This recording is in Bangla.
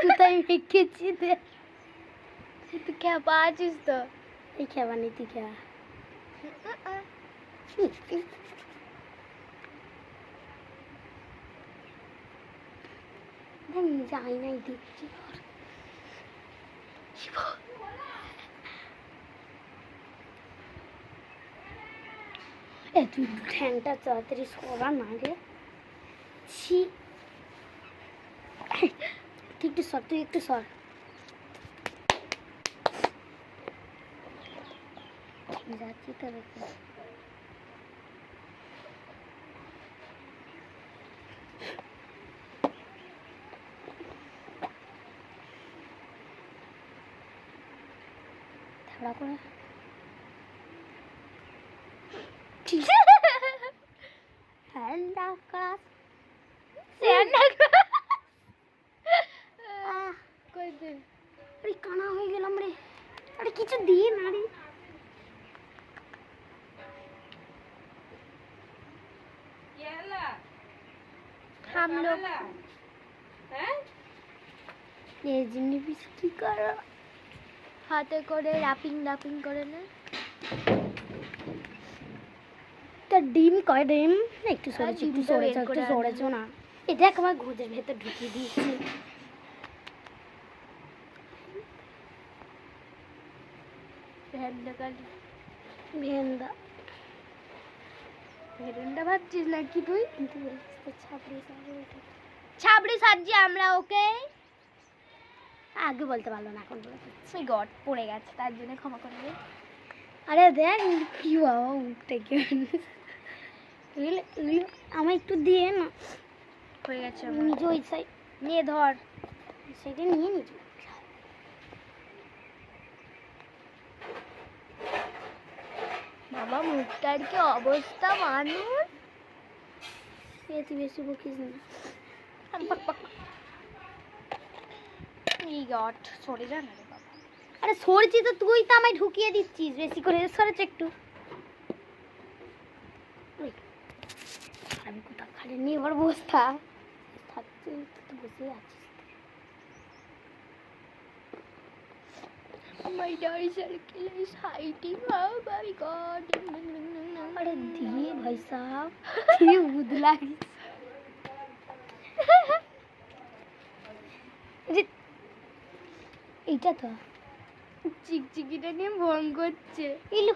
কোথায় মেখেছি দে, তুই খেপা আছিস তো। এই খেবা নি তুই খেবা। যাই নাই দেখছি তুই ঠ্যাংটা তাড়াতাড়ি সরা না রে। ছি, তুই একটু সর, তুই একটু সর। যাচ্ছি তো রেখে। থাড়া করে হ্যান্ডা ক্লাস কই দে। আরে কানা হয়ে গেলাম রে। আরে কিছু দিয়ে না রে। हम लोग এই জিনিস কি করা হাতে করে র্যাপিং র্যাপিং করে নে। তা ডিম কয় ডিম একটু আর সরেছে, একটু ডিমটা বের সরেছে, একটু করে সরেছে না। এ দেখ আমার ঘুঁটের ভেতর ঢুকিয়ে দিয়েছি। ভেন্ডা কালি ভেন্দা ভেন্ডা ভাবছিস নাকি তুই? কিন্তু বলছিস তো ছাপড়ি ছাপড়ি ওঠে। ছাবড়ি সাজি আমরা ওকে। আগে বলতে পারলো না, এখন বলতে। সেই গড পড়ে গেছে, তার জন্য ক্ষমা করে দে। আরে দেখ কি বাবা মুখটা কি আমার একটু দিয়ে না। হয়ে গেছে নিজে ওই সাইড নিয়ে ধর। সেটা নিয়ে নিচ্ছি। বাবা মুখটার কি অবস্থা মানুষ। তুই বেশি বকিস না। এই গড সরে যা না রে বাবা। আরে সরছি তো, তুই তো আমায় ঢুকিয়ে দিচ্ছিস বেশি করে। সরেছে একটু। আমি কোথাও খালি নিয়ে এবার বসতা থাকছি তো, বসে আছিস। My daddy circle is hiding. Oh my god. अरे दिए भाई साहब ये उदला এটা তো চিকচিকিটা নিয়ে ভং করছে। ইলু